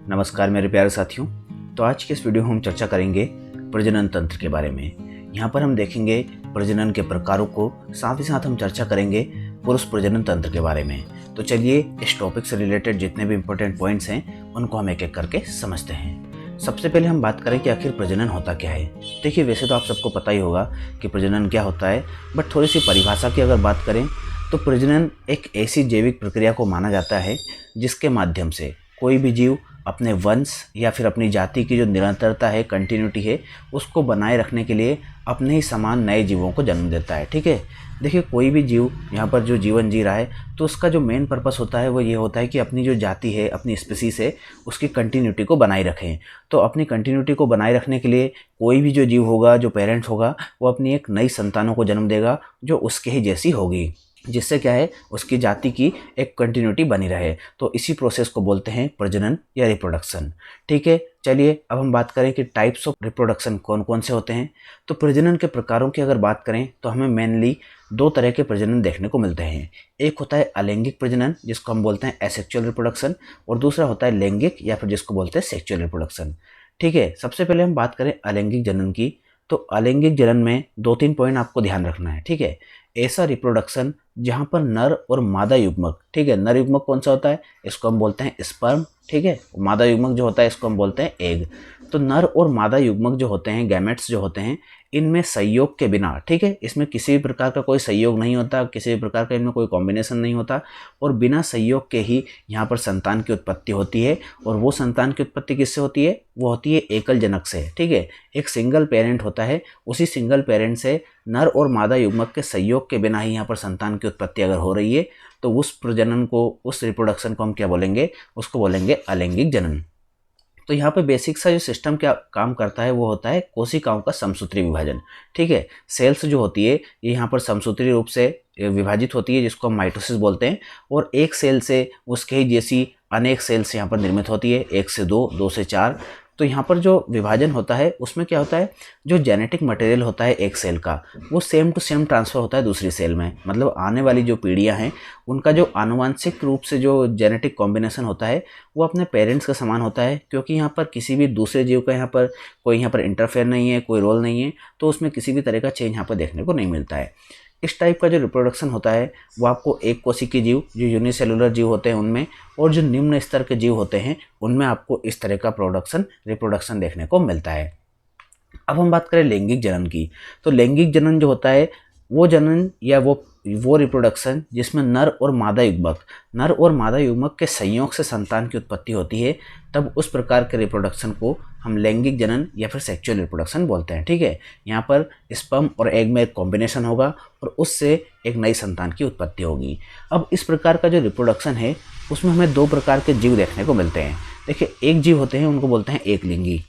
नमस्कार मेरे प्यारे साथियों। तो आज के इस वीडियो में हम चर्चा करेंगे प्रजनन तंत्र के बारे में। यहाँ पर हम देखेंगे प्रजनन के प्रकारों को, साथ ही साथ हम चर्चा करेंगे पुरुष प्रजनन तंत्र के बारे में। तो चलिए इस टॉपिक से रिलेटेड जितने भी इम्पोर्टेंट पॉइंट्स हैं उनको हम एक एक करके समझते हैं। सबसे पहले हम बात करें कि आखिर प्रजनन होता क्या है। देखिए, वैसे तो आप सबको पता ही होगा कि प्रजनन क्या होता है, बट थोड़ी सी परिभाषा की अगर बात करें तो प्रजनन एक ऐसी जैविक प्रक्रिया को माना जाता है जिसके माध्यम से कोई भी जीव अपने वंश या फिर अपनी जाति की जो निरंतरता है, कंटिन्यूटी है, उसको बनाए रखने के लिए अपने ही समान नए जीवों को जन्म देता है। ठीक है, देखिए कोई भी जीव यहाँ पर जो जीवन जी रहा है तो उसका जो मेन पर्पस होता है वो ये होता है कि अपनी जो जाति है, अपनी स्पीसीज है, उसकी कंटिन्यूटी को बनाए रखें। तो अपनी कंटिन्यूटी को बनाए रखने के लिए कोई भी जो जीव होगा, जो पेरेंट्स होगा, वो अपनी एक नई संतानों को जन्म देगा जो उसके ही जैसी होगी, जिससे क्या है उसकी जाति की एक कंटिन्यूटी बनी रहे। तो इसी प्रोसेस को बोलते हैं प्रजनन या रिप्रोडक्शन। ठीक है, चलिए अब हम बात करें कि टाइप्स ऑफ रिप्रोडक्शन कौन कौन से होते हैं। तो प्रजनन के प्रकारों की अगर बात करें तो हमें मेनली दो तरह के प्रजनन देखने को मिलते हैं। एक होता है अलैंगिक प्रजनन, जिसको हम बोलते हैं एसेक्सुअल रिप्रोडक्शन, और दूसरा होता है लैंगिक या फिर जिसको बोलते हैं सेक्सुअल रिप्रोडक्शन। ठीक है, सबसे पहले हम बात करें अलैंगिक जनन की। तो अलैंगिक जनन में दो तीन पॉइंट आपको ध्यान रखना है। ठीक है, ऐसा रिप्रोडक्शन जहाँ पर नर और मादा युग्मक, ठीक है, नर युग्मक कौन सा होता है, इसको हम बोलते हैं स्पर्म। ठीक है, मादा युग्मक जो होता है इसको हम बोलते हैं एग। तो नर और मादा युग्मक जो होते हैं, गैमेट्स जो होते हैं, इनमें संयोग के बिना, ठीक है, इसमें किसी भी प्रकार का कोई संयोग नहीं होता, किसी भी प्रकार का इनमें कोई कॉम्बिनेशन नहीं होता, और बिना संयोग के ही यहाँ पर संतान की उत्पत्ति होती है। और वो संतान की उत्पत्ति किससे होती है, वो होती है एकल जनक से। ठीक है, एक सिंगल पेरेंट होता है, उसी सिंगल पेरेंट से नर और मादा युग्मक के संयोग के बिना ही यहाँ पर संतान की उत्पत्ति अगर हो रही है तो उस प्रजनन को, उस रिप्रोडक्शन को हम क्या बोलेंगे, उसको बोलेंगे अलैंगिक जनन। तो यहाँ पे बेसिक सा जो सिस्टम क्या काम करता है वो होता है कोशिकाओं का समसूत्री विभाजन। ठीक है, सेल्स जो होती है ये यहाँ पर समसूत्री रूप से विभाजित होती है, जिसको हम माइटोसिस बोलते हैं, और एक सेल से उसके ही जैसी अनेक सेल्स यहाँ पर निर्मित होती है, 1 से 2, 2 से 4। तो यहाँ पर जो विभाजन होता है उसमें क्या होता है, जो जेनेटिक मटेरियल होता है एक सेल का, वो सेम टू सेम ट्रांसफ़र होता है दूसरी सेल में। मतलब आने वाली जो पीढ़ियाँ हैं उनका जो आनुवंशिक रूप से जो जेनेटिक कॉम्बिनेशन होता है वो अपने पेरेंट्स का समान होता है, क्योंकि यहाँ पर किसी भी दूसरे जीव का यहाँ पर इंटरफेयर नहीं है, कोई रोल नहीं है, तो उसमें किसी भी तरह का चेंज यहाँ पर देखने को नहीं मिलता है। इस टाइप का जो रिप्रोडक्शन होता है वो आपको एक कोशिकीय जीव, जो यूनिसेलुलर जीव होते हैं उनमें, और जो निम्न स्तर के जीव होते हैं उनमें आपको इस तरह का रिप्रोडक्शन देखने को मिलता है। अब हम बात करें लैंगिक जनन की। तो लैंगिक जनन जो होता है वो जनन या वो रिप्रोडक्शन जिसमें नर और मादा युग्मक के संयोग से संतान की उत्पत्ति होती है, तब उस प्रकार के रिप्रोडक्शन को हम लैंगिक जनन या फिर सेक्सुअल रिप्रोडक्शन बोलते हैं। ठीक है, यहाँ पर स्पर्म और एग में एक कॉम्बिनेशन होगा और उससे एक नई संतान की उत्पत्ति होगी। अब इस प्रकार का जो रिप्रोडक्शन है उसमें हमें दो प्रकार के जीव देखने को मिलते हैं। देखिए, एक जीव होते हैं उनको बोलते हैं एकलिंगी।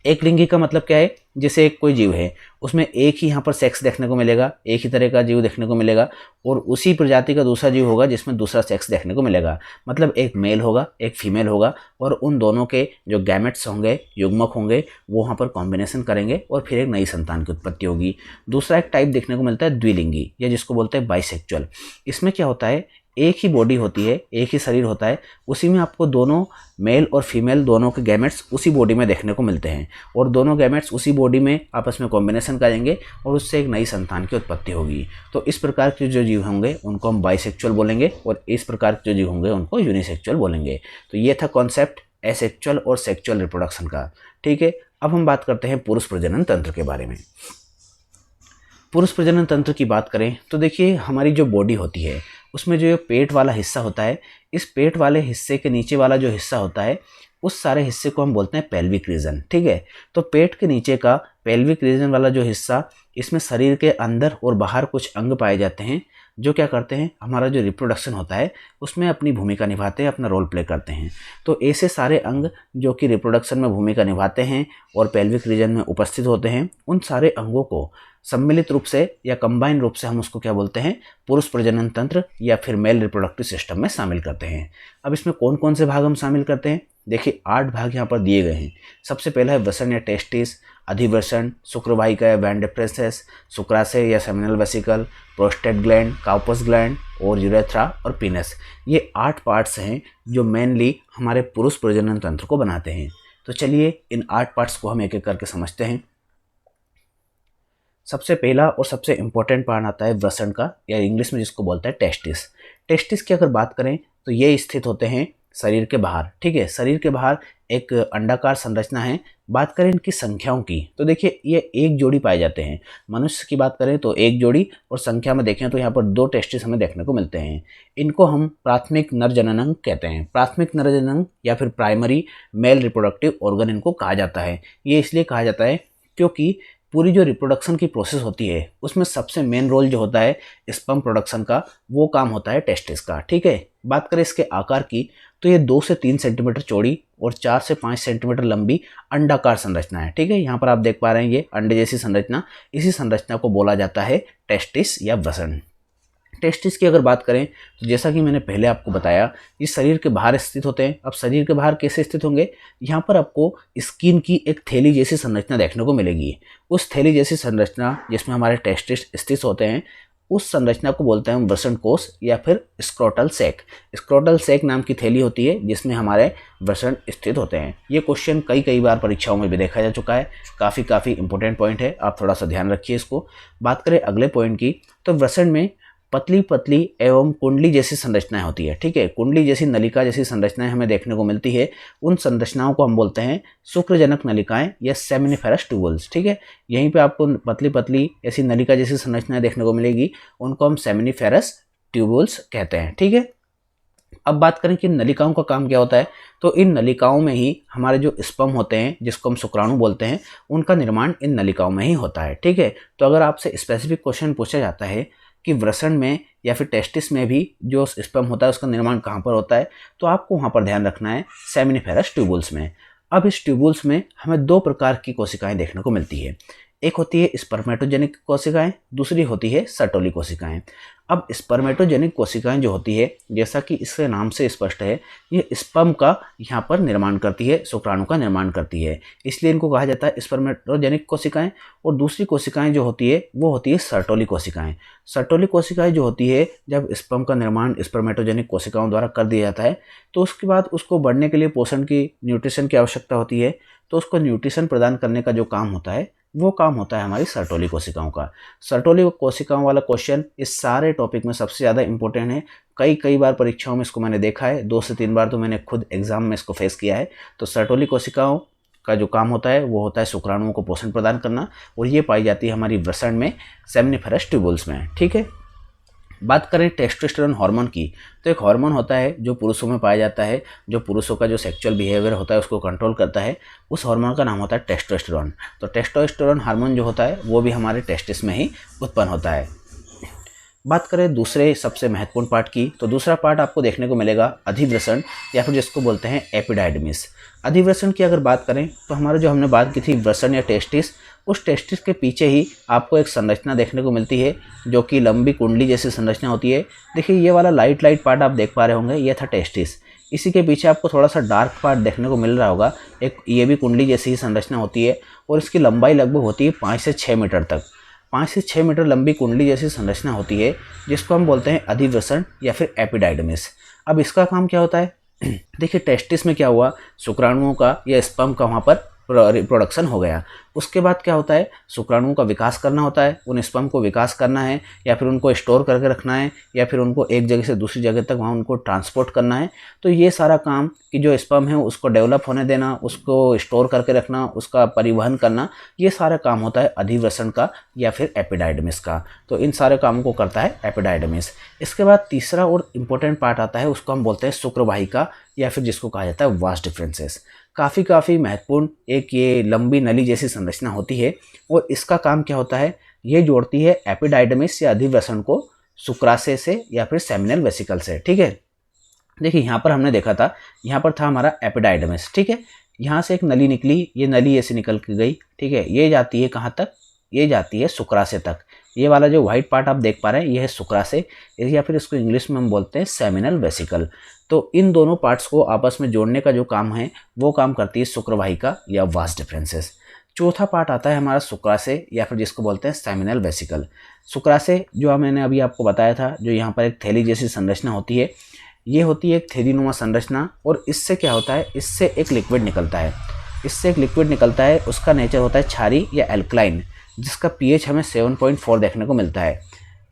एक लिंगी का मतलब क्या है, जैसे एक कोई जीव है उसमें एक ही यहाँ पर सेक्स देखने को मिलेगा, एक ही तरह का जीव देखने को मिलेगा, और उसी प्रजाति का दूसरा जीव होगा जिसमें दूसरा सेक्स देखने को मिलेगा। मतलब एक मेल होगा, एक फीमेल होगा, और उन दोनों के जो गैमेट्स होंगे, युग्मक होंगे, वो वहाँ पर कॉम्बिनेशन करेंगे और फिर एक नई संतान की उत्पत्ति होगी। दूसरा एक टाइप देखने को मिलता है द्विलिंगी, या जिसको बोलते हैं बाइसेक्चुअल। इसमें क्या होता है, एक ही बॉडी होती है, एक ही शरीर होता है, उसी में आपको दोनों मेल और फीमेल दोनों के गैमेट्स उसी बॉडी में देखने को मिलते हैं, और दोनों गैमेट्स उसी बॉडी में आपस में कॉम्बिनेशन करेंगे और उससे एक नई संतान की उत्पत्ति होगी। तो इस प्रकार के जो जीव होंगे उनको हम बाइसेक्चुअल बोलेंगे, और इस प्रकार के जो जीव होंगे उनको यूनिसेक्चुअल बोलेंगे। तो ये था कॉन्सेप्ट एसेक्चुअल और सेक्चुअल रिप्रोडक्शन का। ठीक है, अब हम बात करते हैं पुरुष प्रजनन तंत्र के बारे में। पुरुष प्रजनन तंत्र की बात करें तो देखिए, हमारी जो बॉडी होती है उसमें जो पेट वाला हिस्सा होता है, इस पेट वाले हिस्से के नीचे वाला जो हिस्सा होता है उस सारे हिस्से को हम बोलते हैं पेल्विक रीजन। ठीक है, तो पेट के नीचे का पेल्विक रीजन वाला जो हिस्सा, इसमें शरीर के अंदर और बाहर कुछ अंग पाए जाते हैं जो क्या करते हैं, हमारा जो रिप्रोडक्शन होता है उसमें अपनी भूमिका निभाते हैं, अपना रोल प्ले करते हैं। तो ऐसे सारे अंग जो कि रिप्रोडक्शन में भूमिका निभाते हैं और पेल्विक रीजन में उपस्थित होते हैं, उन सारे अंगों को सम्मिलित रूप से या कंबाइन रूप से हम उसको क्या बोलते हैं, पुरुष प्रजनन तंत्र या फिर मेल रिप्रोडक्टिव सिस्टम में शामिल करते हैं। अब इसमें कौन कौन से भाग हम शामिल करते हैं, देखिए 8 भाग यहाँ पर दिए गए हैं। सबसे पहला है वसन या टेस्टिस, अधिवसन, शुक्रवाहिका या वैन डेफ्रेंसेस, शुक्राशय या seminal vesicle, prostate gland, काउपस gland और यूरेथ्रा और पीनस। ये 8 पार्ट्स हैं जो मेनली हमारे पुरुष प्रजनन तंत्र को बनाते हैं। तो चलिए इन 8 पार्ट्स को हम एक एक करके समझते हैं। सबसे पहला और सबसे इम्पोर्टेंट पार्ट आता है वसन का, या इंग्लिश में जिसको बोलते हैं टेस्टिस। टेस्टिस की अगर बात करें तो ये स्थित होते हैं शरीर के बाहर, ठीक है। शरीर के बाहर एक अंडाकार संरचना है। बात करें इनकी संख्याओं की तो देखिए ये एक जोड़ी पाए जाते हैं। मनुष्य की बात करें तो एक जोड़ी, और संख्या में देखें तो यहाँ पर 2 टेस्टिस हमें देखने को मिलते हैं। इनको हम प्राथमिक नर जननांग कहते हैं। प्राथमिक नर जननांग या फिर प्राइमरी मेल रिप्रोडक्टिव ऑर्गन इनको कहा जाता है। ये इसलिए कहा जाता है क्योंकि पूरी जो रिप्रोडक्शन की प्रोसेस होती है उसमें सबसे मेन रोल जो होता है स्पर्म प्रोडक्शन का, वो काम होता है टेस्टिस का, ठीक है। बात करें इसके आकार की तो ये 2 से 3 सेंटीमीटर चौड़ी और 4 से 5 सेंटीमीटर लंबी अंडाकार संरचना है, ठीक है। यहाँ पर आप देख पा रहे हैं ये अंडे जैसी संरचना, इसी संरचना को बोला जाता है टेस्टिस या वसन। टेस्टिस की अगर बात करें तो जैसा कि मैंने पहले आपको बताया, ये शरीर के बाहर स्थित होते हैं। अब शरीर के बाहर कैसे स्थित होंगे, यहाँ पर आपको स्किन की एक थैली जैसी संरचना देखने को मिलेगी। उस थैली जैसी संरचना जिसमें हमारे टेस्टिस स्थित होते हैं, उस संरचना को बोलते हैं वसन कोश या फिर स्क्रोटल सैक। स्क्रोटल सैक नाम की थैली होती है जिसमें हमारे वसन स्थित होते हैं। ये क्वेश्चन कई बार परीक्षाओं में भी देखा जा चुका है। काफ़ी इंपॉर्टेंट पॉइंट है, आप थोड़ा सा ध्यान रखिए इसको। बात करें अगले पॉइंट की तो वसन में पतली एवं कुंडली जैसी संरचनाएं होती है, ठीक है। कुंडली जैसी, नलिका जैसी संरचनाएं हमें देखने को मिलती है। उन संरचनाओं को हम बोलते हैं शुक्रजनक नलिकाएं या सेमिनिफेरस ट्यूबल्स, ठीक है। यहीं पे आपको पतली ऐसी नलिका जैसी संरचनाएं देखने को मिलेगी, उनको हम सेमिनिफेरस ट्यूबल्स कहते हैं, ठीक है। अब बात करें कि नलिकाओं का काम क्या होता है, तो इन नलिकाओं में ही हमारे जो स्पर्म होते हैं जिसको हम शुक्राणु बोलते हैं, उनका निर्माण इन नलिकाओं में ही होता है, ठीक है। तो अगर आपसे स्पेसिफिक क्वेश्चन पूछा जाता है कि वसन में या फिर टेस्टिस में भी जो स्पर्म होता है उसका निर्माण कहाँ पर होता है, तो आपको वहाँ पर ध्यान रखना है सेमिनिफेरस ट्यूबुल्स में। अब इस ट्यूबुल्स में हमें 2 प्रकार की कोशिकाएं देखने को मिलती है। एक होती है स्पर्मेटोजेनिक कोशिकाएं, दूसरी होती है सर्टोली कोशिकाएं। अब स्पर्मेटोजेनिक कोशिकाएं जो होती है, जैसा कि इसके नाम से स्पष्ट है, ये स्पर्म का यहाँ पर निर्माण करती है, शुक्राणु का निर्माण करती है, इसलिए इनको कहा जाता है स्पर्मेटोजेनिक कोशिकाएं। और दूसरी कोशिकाएं जो होती है वो होती है सर्टोली कोशिकाएं। सर्टोली कोशिकाएं जो होती है, जब स्पर्म का निर्माण स्पर्मेटोजेनिक कोशिकाओं द्वारा कर दिया जाता है तो उसके बाद उसको बढ़ने के लिए पोषण की, न्यूट्रिशन की आवश्यकता होती है। तो उसको न्यूट्रिशन प्रदान करने का जो काम होता है वो काम होता है हमारी सर्टोली कोशिकाओं का। सर्टोली कोशिकाओं वाला क्वेश्चन इस सारे टॉपिक में सबसे ज़्यादा इंपॉर्टेंट है। कई बार परीक्षाओं में इसको मैंने देखा है, 2 से 3 बार तो मैंने खुद एग्जाम में इसको फेस किया है। तो सर्टोली कोशिकाओं का जो काम होता है वो होता है शुक्राणुओं को पोषण प्रदान करना, और ये पाई जाती है हमारी वसन में सेमिनिफेरस ट्यूबुल्स में, ठीक है। बात करें टेस्टोस्टेरोन हार्मोन की, तो एक हार्मोन होता है जो पुरुषों में पाया जाता है, जो पुरुषों का जो सेक्सुअल बिहेवियर होता है उसको कंट्रोल करता है। उस हार्मोन का नाम होता है टेस्टोस्टेरोन। तो टेस्टोस्टेरोन हार्मोन जो होता है वो भी हमारे टेस्टिस में ही उत्पन्न होता है। बात करें दूसरे सबसे महत्वपूर्ण पार्ट की, तो दूसरा पार्ट आपको देखने को मिलेगा अधिवसन, या फिर जिसको बोलते हैं एपिडाइडमिस। अधिवसन की अगर बात करें तो हमारा जो हमने बात की थी वसन या टेस्टिस, उस टेस्टिस के पीछे ही आपको एक संरचना देखने को मिलती है जो कि लंबी कुंडली जैसी संरचना होती है। देखिए ये वाला लाइट पार्ट आप देख पा रहे होंगे, ये था टेस्टिस। इसी के पीछे आपको थोड़ा सा डार्क पार्ट देखने को मिल रहा होगा, एक ये भी कुंडली जैसी ही संरचना होती है, और इसकी लंबाई लगभग होती है 5 से 6 मीटर तक। 5 से 6 मीटर लंबी कुंडली जैसी संरचना होती है जिसको हम बोलते हैं अधिवसन या फिर एपिडाइडमिस। अब इसका काम क्या होता है, देखिए टेस्टिस में क्या हुआ, शुक्राणुओं का या स्पर्म का वहाँ पर रिप्रोडक्शन हो गया। उसके बाद क्या होता है, शुक्राणुओं का विकास करना होता है, उन स्पर्म को विकास करना है, या फिर उनको स्टोर करके रखना है, या फिर उनको एक जगह से दूसरी जगह तक वहाँ उनको ट्रांसपोर्ट करना है। तो ये सारा काम कि जो स्पर्म है उसको डेवलप होने देना, उसको स्टोर करके रखना, उसका परिवहन करना, ये सारा काम होता है अधिवसन का या फिर एपिडाइडमिस का। तो इन सारे कामों को करता है एपिडाइडमिस। इसके बाद तीसरा और इम्पोर्टेंट पार्ट आता है, उसको हम बोलते हैं शुक्रवाहिका या फिर जिसको कहा जाता है वास डिफरेंसेस। काफ़ी महत्वपूर्ण एक ये लंबी नली जैसी संरचना होती है, और इसका काम क्या होता है, ये जोड़ती है एपिडाइडमिस या अधिवसन को शुक्राशय से या फिर सेमिनल वेसिकल से, ठीक है। देखिए यहाँ पर हमने देखा था, यहाँ पर था हमारा एपिडाइडमिस, ठीक है। यहाँ से एक नली निकली, ये नली ऐसे निकल के गई, ठीक है। ये जाती है कहाँ तक, ये जाती है शुक्राशय तक। ये वाला जो व्हाइट पार्ट आप देख पा रहे हैं ये है शुक्राशय, या फिर इसको इंग्लिश में हम बोलते हैं सेमिनल वेसिकल। तो इन दोनों पार्ट्स को आपस में जोड़ने का जो काम है वो काम करती है शुक्रवाहिका या वास डिफरेंसेस। चौथा पार्ट आता है हमारा शुक्राशय या फिर जिसको बोलते हैं सेमिनल वेसिकल। शुक्राशय जो मैंने अभी आपको बताया था, जो यहाँ पर एक थैली जैसी संरचना होती है, ये होती है एक थैलीनुमा संरचना। और इससे क्या होता है, इससे एक लिक्विड निकलता है, उसका नेचर होता है क्षारीय या एल्कलाइन, जिसका पीएच हमें 7.4 देखने को मिलता है।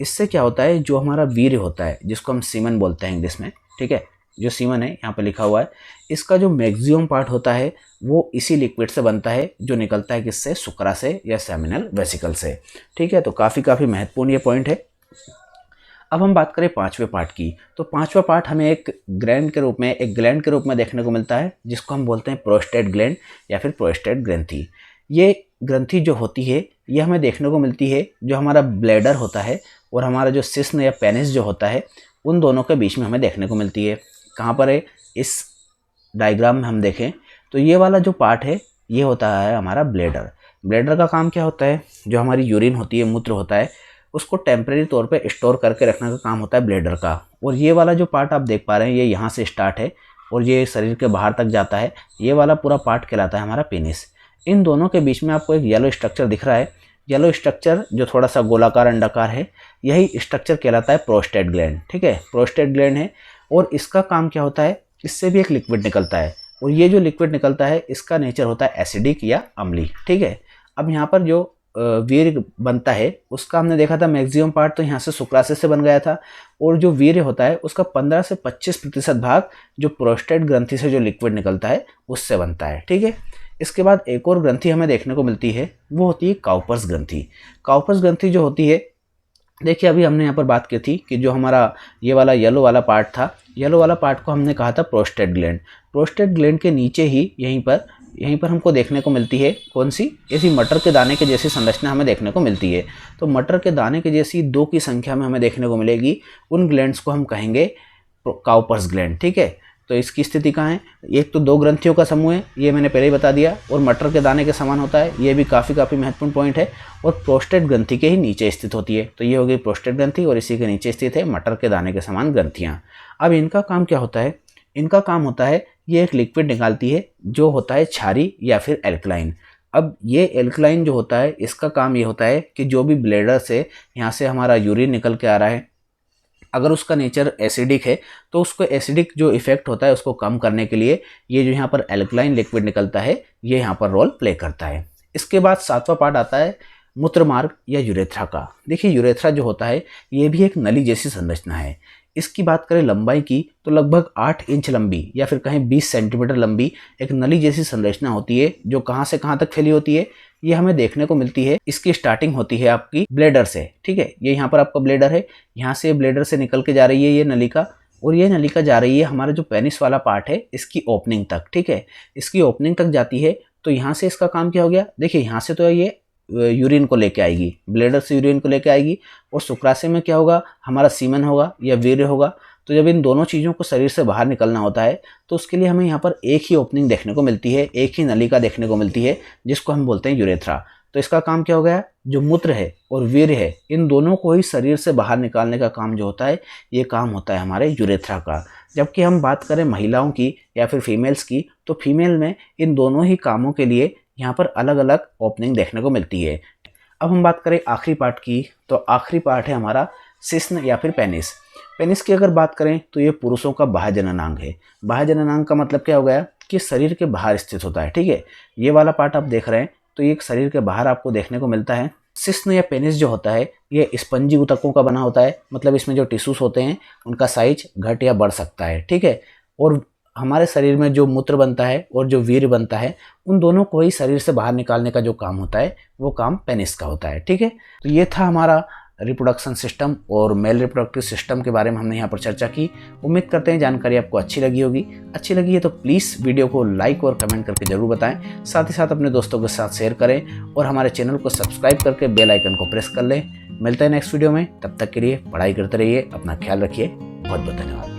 इससे क्या होता है, जो हमारा वीर्य होता है जिसको हम सीमन बोलते हैं इंग्लिश में, ठीक है, जो सीमन है यहाँ पे लिखा हुआ है, इसका जो मैक्सिमम पार्ट होता है वो इसी लिक्विड से बनता है, जो निकलता है किससे, शुक्राशय या सेमिनल वेसिकल से। ठीक है, तो काफ़ी महत्वपूर्ण ये पॉइंट है। अब हम बात करें पांचवें पार्ट की, तो पांचवा पार्ट हमें एक ग्लैंड के रूप में देखने को मिलता है, जिसको हम बोलते हैं प्रोस्टेट ग्लैंड या फिर प्रोस्टेट ग्रंथि। ये ग्रंथि जो होती है ये हमें देखने को मिलती है जो हमारा ब्लैडर होता है और हमारा जो सिस्न या पेनिस जो होता है, उन दोनों के बीच में हमें देखने को मिलती है। कहाँ पर है, इस डायग्राम में हम देखें तो ये वाला जो पार्ट है ये होता है हमारा ब्लैडर का काम क्या होता है, जो हमारी यूरिन होती है, मूत्र होता है, उसको टेम्परेरी तौर पे स्टोर करके रखने का काम होता है ब्लैडर का। और ये वाला जो पार्ट आप देख पा रहे हैं ये यहाँ से स्टार्ट है और ये शरीर के बाहर तक जाता है, ये वाला पूरा पार्ट कहलाता है हमारा पेनिस। इन दोनों के बीच में आपको एक येलो स्ट्रक्चर दिख रहा है, येलो स्ट्रक्चर जो थोड़ा सा गोलाकार अंडाकार है, यही स्ट्रक्चर कहलाता है प्रोस्टेट ग्लैंड। ठीक है, प्रोस्टेट ग्लैंड है और इसका काम क्या होता है, इससे भी एक लिक्विड निकलता है और ये जो लिक्विड निकलता है इसका नेचर होता है एसिडिक या अम्लीय। ठीक है, अब यहाँ पर जो वीर्य बनता है उसका हमने देखा था मैक्सिमम पार्ट तो यहाँ से शुक्राशय से बन गया था, और जो वीर्य होता है उसका 15 से 25% भाग जो प्रोस्टेट ग्रंथि से जो लिक्विड निकलता है उससे बनता है। ठीक है, इसके बाद एक और ग्रंथि हमें देखने को मिलती है, वो होती है काउपर्स ग्रंथि। काउपर्स ग्रंथि जो होती है, देखिए अभी हमने यहाँ पर बात की थी कि जो हमारा ये वाला येलो वाला पार्ट था, येलो वाला पार्ट को हमने कहा था प्रोस्टेट ग्लैंड। प्रोस्टेट ग्लैंड के नीचे ही यहीं पर हमको देखने को मिलती है कौन सी, ऐसी मटर के दाने के जैसी संरचना हमें देखने को मिलती है। तो मटर के दाने के जैसी 2 की संख्या में हमें देखने को मिलेगी, उन ग्लैंड्स को हम कहेंगे काउपर्स ग्लैंड। ठीक है, तो इसकी स्थिति कहाँ है, एक तो 2 ग्रंथियों का समूह है, ये मैंने पहले ही बता दिया, और मटर के दाने के समान होता है, ये भी काफ़ी महत्वपूर्ण पॉइंट है, और प्रोस्टेट ग्रंथि के ही नीचे स्थित होती है। तो ये हो गई प्रोस्टेट ग्रंथि और इसी के नीचे स्थित है मटर के दाने के समान ग्रंथियाँ। अब इनका काम क्या होता है, इनका काम होता है ये एक लिक्विड निकालती है जो होता है क्षारीय या फिर एल्कलाइन। अब ये एल्कलाइन जो होता है इसका काम ये होता है कि जो भी ब्लैडर से यहाँ से हमारा यूरिन निकल के आ रहा है, अगर उसका नेचर एसिडिक है तो उसको एसिडिक जो इफेक्ट होता है उसको कम करने के लिए ये जो यहाँ पर एल्कलाइन लिक्विड निकलता है ये यहाँ पर रोल प्ले करता है। इसके बाद 7वां पार्ट आता है मूत्र मार्ग या यूरेथ्रा का। देखिए यूरेथ्रा जो होता है ये भी एक नली जैसी संरचना है। इसकी बात करें लंबाई की तो लगभग 8 इंच लंबी या फिर कहें 20 सेंटीमीटर लंबी एक नली जैसी संरचना होती है, जो कहाँ से कहाँ तक फैली होती है ये हमें देखने को मिलती है। इसकी स्टार्टिंग होती है आपकी ब्लैडर से। ठीक है, ये यहाँ पर आपका ब्लैडर है, यहाँ से ब्लैडर से निकल के जा रही है ये नलिका, और ये नलिका जा रही है हमारा जो पेनिस वाला पार्ट है इसकी ओपनिंग तक। ठीक है, इसकी ओपनिंग तक जाती है तो यहाँ से इसका काम क्या हो गया, देखिए यहाँ से तो ये यूरिन को लेके आएगी, ब्लैडर से यूरिन को लेके आएगी, और शुक्राशय में क्या होगा, हमारा सीमन होगा या वीर्य होगा। तो जब इन दोनों चीज़ों को शरीर से बाहर निकलना होता है तो उसके लिए हमें यहाँ पर एक ही ओपनिंग देखने को मिलती है, एक ही नलिका देखने को मिलती है, जिसको हम बोलते हैं यूरेथ्रा। तो इसका काम क्या हो गया, जो मूत्र है और वीर्य है इन दोनों को ही शरीर से बाहर निकालने का काम जो होता है ये काम होता है हमारे यूरेथ्रा का। जबकि हम बात करें महिलाओं की या फिर फीमेल्स की, तो फीमेल में इन दोनों ही कामों के लिए यहाँ पर अलग अलग ओपनिंग देखने को मिलती है। अब हम बात करें आखिरी पार्ट की, तो आखिरी पार्ट है हमारा सिस्न या फिर पेनिस। पेनिस की अगर बात करें तो ये पुरुषों का बाह्य जननांग है। बाह्य जननांग का मतलब क्या हो गया कि शरीर के बाहर स्थित होता है। ठीक है, ये वाला पार्ट आप देख रहे हैं तो ये शरीर के बाहर आपको देखने को मिलता है। सिस्न या पेनिस जो होता है ये स्पंजी ऊतकों का बना होता है, मतलब इसमें जो टिश्यूज होते हैं उनका साइज घट या बढ़ सकता है। ठीक है, और हमारे शरीर में जो मूत्र बनता है और जो वीर्य बनता है उन दोनों को ही शरीर से बाहर निकालने का जो काम होता है वो काम पेनिस का होता है। ठीक है, तो ये था हमारा रिप्रोडक्शन सिस्टम और मेल रिप्रोडक्टिव सिस्टम के बारे में हमने यहाँ पर चर्चा की। उम्मीद करते हैं जानकारी आपको अच्छी लगी होगी। अच्छी लगी है तो प्लीज़ वीडियो को लाइक और कमेंट करके ज़रूर बताएं, साथ ही साथ अपने दोस्तों के साथ शेयर करें और हमारे चैनल को सब्सक्राइब करके बेल आइकन को प्रेस कर लें। मिलते हैं नेक्स्ट वीडियो में, तब तक के लिए पढ़ाई करते रहिए, अपना ख्याल रखिए। बहुत बहुत धन्यवाद।